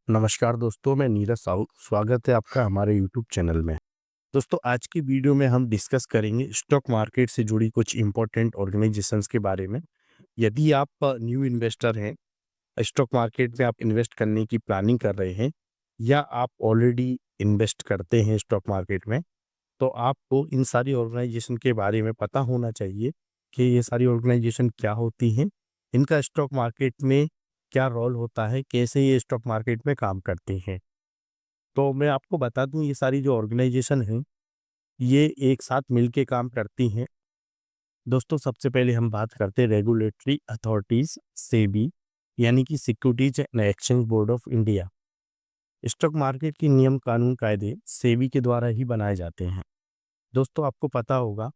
नमस्कार दोस्तों, मैं नीरज साहू। स्वागत है आपका हमारे यूट्यूब चैनल में। दोस्तों, आज की वीडियो में हम डिस्कस करेंगे स्टॉक मार्केट से जुड़ी कुछ इंपॉर्टेंट ऑर्गेनाइजेशंस के बारे में। यदि आप न्यू इन्वेस्टर हैं, स्टॉक मार्केट में आप इन्वेस्ट करने की प्लानिंग कर रहे हैं या आप ऑलरेडी इन्वेस्ट करते हैं स्टॉक मार्केट में, तो आपको इन सारी ऑर्गेनाइजेशन के बारे में पता होना चाहिए कि ये सारी ऑर्गेनाइजेशन क्या होती हैं, इनका स्टॉक मार्केट में क्या रोल होता है, कैसे ये स्टॉक मार्केट में काम करती हैं। तो मैं आपको बता दूं, ये सारी जो ऑर्गेनाइजेशन हैं ये एक साथ मिलके काम करती हैं। दोस्तों, सबसे पहले हम बात करते हैं रेगुलेटरी अथॉरिटीज सेबी, यानी कि securities and exchange board of India. Stock market के नियम कानून कायदे सेबी के द्वारा ही बनाए जाते हैं। दोस्तों, आपको पता होगा,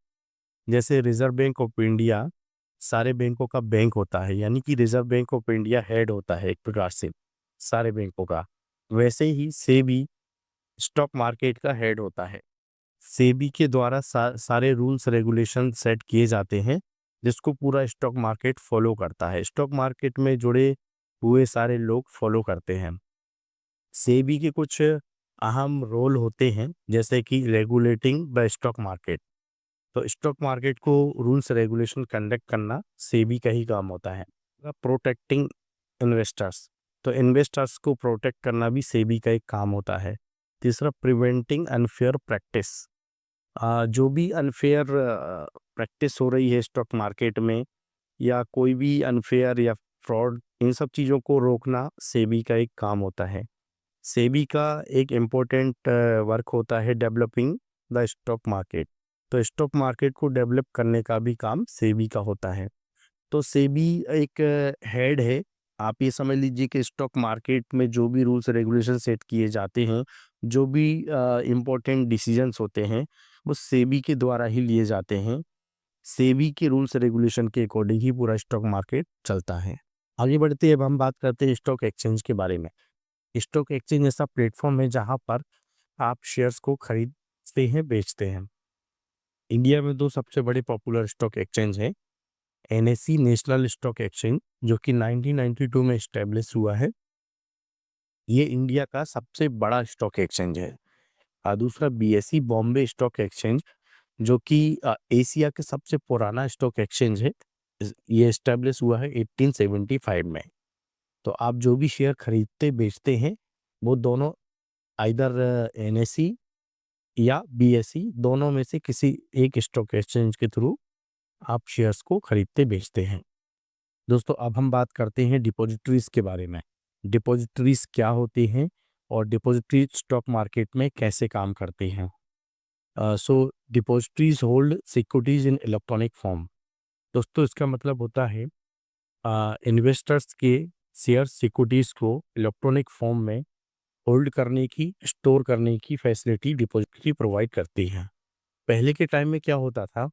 जैसे रिजर्व बैंक ऑफ इंडिया सारे बैंकों का बैंक होता है, यानी कि reserve bank of India head होता है एक प्रकार से सारे बैंकों का। वैसे ही सेबी स्टॉक मार्केट का हेड होता है। सेबी के द्वारा सारे रूल्स रेगुलेशन सेट किए जाते हैं, जिसको पूरा स्टॉक मार्केट फॉलो करता है। स्टॉक मार्केट में जुड़े हुए सारे लोग फॉलो करते हैं। सेबी के कुछ अहम रोल होते हैं, जैसे कि रेगुलेटिंग द स्टॉक मार्केट। तो स्टॉक मार्केट को रूल्स रेगुलेशन कंडक्ट करना सेबी का ही काम होता है। प्रोटेक्टिंग इन्वेस्टर्स, तो इन्वेस्टर्स को प्रोटेक्ट करना भी सेबी का एक काम होता है। तीसरा, प्रिवेंटिंग अनफेयर प्रैक्टिस। जो भी अनफेयर प्रैक्टिस हो रही है स्टॉक मार्केट में, या कोई भी अनफेयर या फ्रॉड, इन सब चीज़ों को रोकना सेबी का एक काम होता है। सेबी का एक इम्पोर्टेंट वर्क होता है डेवलपिंग द स्टॉक मार्केट। तो स्टॉक मार्केट को डेवलप करने का भी काम सेबी का होता है। तो सेबी एक हेड है। आप ये समझ लीजिए कि स्टॉक मार्केट में जो भी रूल्स रेगुलेशन सेट किए जाते हैं, जो भी इम्पोर्टेंट डिसीजंस होते हैं, वो सेबी के द्वारा ही लिए जाते हैं। सेबी के रूल्स रेगुलेशन के अकॉर्डिंग ही पूरा स्टॉक मार्केट चलता है। आगे बढ़ते हैं, अब हम बात करते हैं स्टॉक एक्सचेंज के बारे में। स्टॉक एक्सचेंज ऐसा प्लेटफॉर्म है जहां पर आप शेयर्स को खरीदते हैं, बेचते हैं। इंडिया में दो सबसे बड़े पॉपुलर स्टॉक एक्सचेंज हैं। एनएसई नेशनल स्टॉक एक्सचेंज, जो कि 1992 में स्टैब्लिश हुआ है, ये इंडिया का सबसे बड़ा स्टॉक एक्सचेंज है। और दूसरा बीएसई बॉम्बे स्टॉक एक्सचेंज, जो कि एशिया के सबसे पुराना स्टॉक एक्सचेंज है। ये स्टैब्लिश हुआ है 1875 में। तो आप जो भी शेयर खरीदते बेचते हैं, वो दोनों आइदर एनएसई या बीएसई, दोनों में से किसी एक स्टॉक एक्सचेंज के थ्रू आप शेयर्स को खरीदते बेचते हैं। दोस्तों, अब हम बात करते हैं डिपॉजिटरीज के बारे में। डिपॉजिटरीज क्या होती हैं और डिपॉजिटरी स्टॉक मार्केट में कैसे काम करते हैं। So depositories hold securities in electronic form. दोस्तों, इसका मतलब होता है इन्वेस्टर्स के शेयर सिक्योरिटीज को इलेक्ट्रॉनिक फॉर्म में होल्ड करने की, स्टोर करने की फैसिलिटी डिपॉजिटरी प्रोवाइड करती है। पहले के टाइम में क्या होता था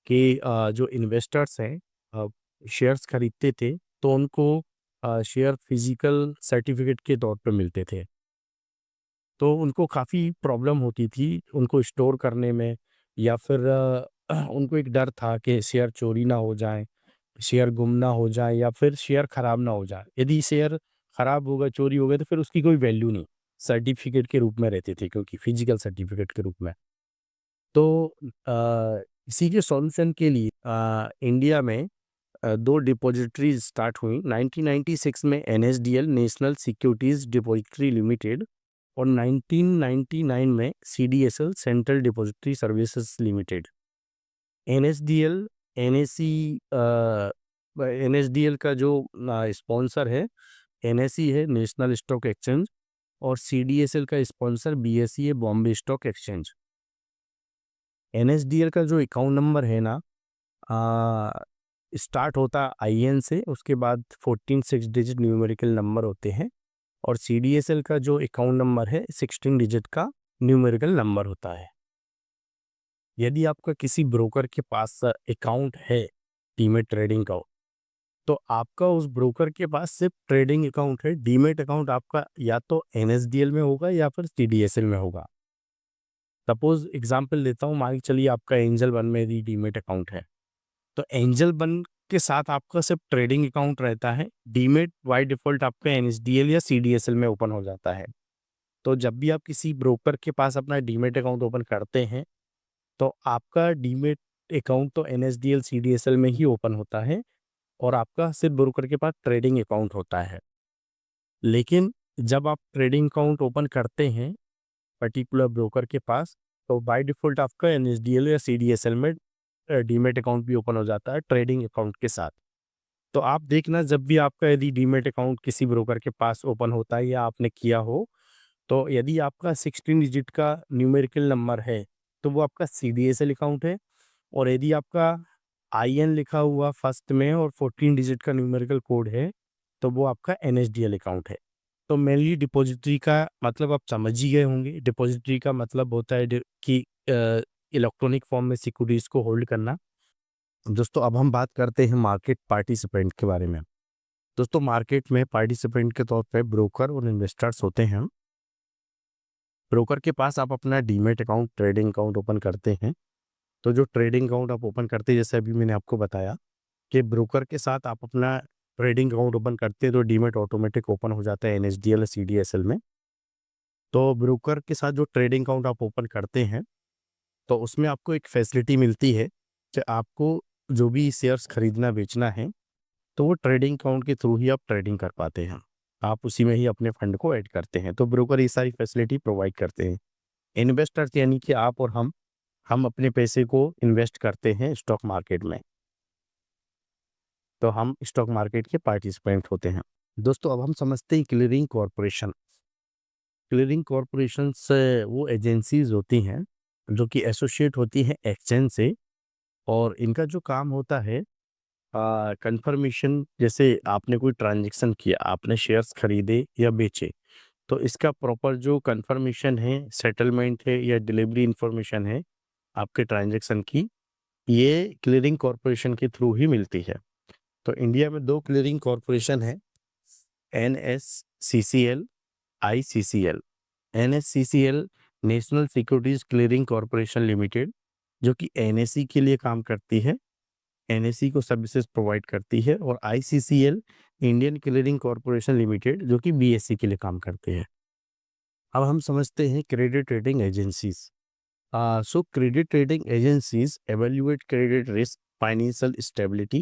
कि जो इन्वेस्टर्स हैं शेयर्स खरीदते थे, तो उनको शेयर फिजिकल सर्टिफिकेट के तौर पे मिलते थे। तो उनको काफ़ी प्रॉब्लम होती थी उनको स्टोर करने में, या फिर उनको एक डर था कि शेयर चोरी ना हो जाए, शेयर गुम ना हो जाए, या फिर शेयर ख़राब ना हो जाए। यदि शेयर ख़राब हो गए, चोरी हो गए, तो फिर उसकी कोई वैल्यू नहीं, सर्टिफिकेट के रूप में रहते थे, क्योंकि फिजिकल सर्टिफिकेट के रूप में। तो इसी के सॉल्यूशन के लिए इंडिया में दो डिपॉजिटरीज स्टार्ट हुई। 1996 में NSDL national securities depository limited, और 1999 में CDSL central depository services limited. NSDL NSE NSDL का जो स्पॉन्सर है, एनएसई है नेशनल स्टॉक एक्सचेंज, और सीडीएसएल का स्पॉन्सर बीएसई है बॉम्बे स्टॉक एक्सचेंज। एनएसडीएल का जो अकाउंट नंबर है ना, स्टार्ट होता है आईएन से, उसके बाद 14 6 डिजिट न्यूमेरिकल नंबर होते हैं। और सीडीएसएल का जो अकाउंट नंबर है 16 डिजिट का न्यूमेरिकल नंबर होता है। यदि आपका किसी ब्रोकर के पास अकाउंट है डीमेट ट्रेडिंग का, तो आपका उस ब्रोकर के पास सिर्फ ट्रेडिंग अकाउंट है। डीमेट अकाउंट आपका या तो एनएसडीएल में होगा या फिर सीडीएसएल में होगा। सपोज एग्जांपल लेता हूँ, मान के चलिए आपका एंजल वन में डीमेट अकाउंट है। तो एंजल वन के साथ आपका सिर्फ ट्रेडिंग अकाउंट रहता है। डीमेट बाय डिफ़ॉल्ट आपका एनएसडीएल या सीडीएसएल में ओपन हो जाता है। तो जब भी आप किसी ब्रोकर के पास अपना डीमेट अकाउंट ओपन करते हैं, तो आपका डीमेट अकाउंट तो एनएसडीएल, सीडीएसएल में ही ओपन होता है और आपका सिर्फ ब्रोकर के पास ट्रेडिंग अकाउंट होता है। लेकिन जब आप ट्रेडिंग अकाउंट ओपन करते हैं पर्टिकुलर ब्रोकर के पास, तो बाय डिफ़ॉल्ट आपका एनएसडीएल या सीडीएसएल में डीमेट अकाउंट भी ओपन हो जाता है ट्रेडिंग अकाउंट के साथ। तो आप देखना, जब भी आपका यदि डीमेट अकाउंट किसी ब्रोकर के पास ओपन होता है या आपने किया हो, तो यदि आपका 16 डिजिट का न्यूमेरिकल नंबर है, तो वो आपका सीडीएसएल अकाउंट है। और यदि आपका आईएन लिखा हुआ फर्स्ट में और 14 डिजिट का न्यूमेरिकल कोड है, तो वो आपका एनएसडीएल अकाउंट है। तो मेनली डिपॉजिटरी का मतलब आप समझ ही गए होंगे। डिपॉजिटरी का मतलब होता है कि इलेक्ट्रॉनिक फॉर्म में सिक्योरिटीज को होल्ड करना। दोस्तों, अब हम बात करते हैं मार्केट पार्टिसिपेंट के बारे में। दोस्तों, मार्केट में पार्टिसिपेंट के तौर पे ब्रोकर और इन्वेस्टर्स होते हैं। ब्रोकर के पास आप अपना demat account, trading account open करते हैं। तो जो ट्रेडिंग अकाउंट आप ओपन करते हैं, जैसे अभी मैंने आपको बताया कि ब्रोकर के साथ आप अपना ट्रेडिंग अकाउंट ओपन करते हैं, तो डीमेट ऑटोमेटिक ओपन हो जाता है एनएसडीएल, सीडीएसएल में। तो ब्रोकर के साथ जो ट्रेडिंग अकाउंट आप ओपन करते हैं, तो उसमें आपको एक फैसिलिटी मिलती है कि आपको जो भी शेयर्स खरीदना बेचना है, तो वो ट्रेडिंग अकाउंट के थ्रू ही आप ट्रेडिंग कर पाते हैं। आप उसी में ही अपने फंड को ऐड करते हैं। तो ब्रोकर ये सारी फैसिलिटी प्रोवाइड करते हैं। इन्वेस्टर्स यानी कि आप और हम अपने पैसे को इन्वेस्ट करते हैं स्टॉक मार्केट में। तो हम स्टॉक मार्केट के पार्टिसिपेंट होते हैं। दोस्तों, अब हम समझते हैं क्लियरिंग कॉरपोरेशन। क्लियरिंग कॉरपोरेशन से वो एजेंसीज होती हैं जो कि एसोसिएट होती हैं एक्सचेंज से, और इनका जो काम होता है कंफर्मेशन। जैसे आपने कोई ट्रांजैक्शन किया, आपने शेयर्स खरीदे या बेचे, तो इसका प्रॉपर जो कंफर्मेशन है, सेटलमेंट है या डिलीवरी इंफॉर्मेशन है आपके ट्रांजैक्शन की, ये क्लियरिंग कॉरपोरेशन के थ्रू ही मिलती है। तो इंडिया में 2 क्लियरिंग कॉरपोरेशन है, NSCCL, ICCL. NSCCL national securities clearing corporation limited, जो कि एनएससी के लिए काम करती है, एनएससी को सर्विसेज प्रोवाइड करती है। और ICCL Indian clearing corporation limited, जो कि बीएससी के लिए काम करते हैं। अब हम समझते हैं credit rating agencies. So credit rating agencies evaluate credit risk, financial stability,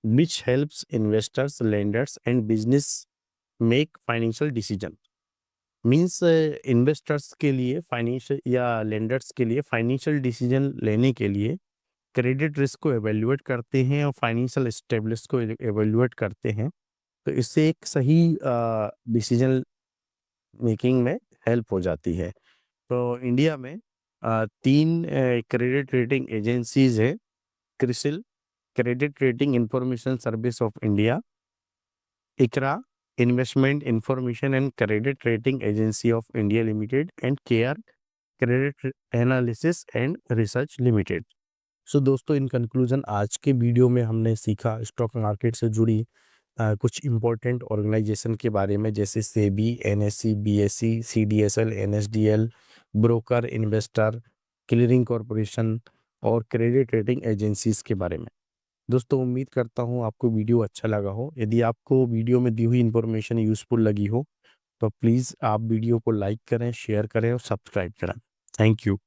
which helps investors, lenders and business make financial decision। Means investors के लिए फाइनेंशियल या लेंडर्स के लिए फाइनेंशियल डिसीजन लेने के लिए क्रेडिट रिस्क को एवेल्युएट करते हैं और फाइनेंशियल स्टेबिलिटी को एवेल्युएट करते हैं। तो इससे एक सही डिसीजन मेकिंग में हेल्प हो जाती है। तो इंडिया में 3 क्रेडिट रेटिंग एजेंसीज है। CRISIL, credit rating information service of India; ICRA, investment information and credit rating agency of India limited; and CARE, credit analysis and research limited. So दोस्तों, इन कंक्लूजन आज के वीडियो में हमने सीखा स्टॉक मार्केट से जुड़ी कुछ इम्पोर्टेंट ऑर्गेनाइजेशन के बारे में, जैसे SEBI, NSC, BSc, CDSL, NSDL, broker, investor, clearing corporation और क्रेडिट रेटिंग एजेंसीज के बारे में। दोस्तों, उम्मीद करता हूँ आपको वीडियो अच्छा लगा हो। यदि आपको वीडियो में दी हुई इन्फॉर्मेशन यूजफुल लगी हो, तो प्लीज़ आप वीडियो को लाइक करें, शेयर करें और सब्सक्राइब करें। Thank you.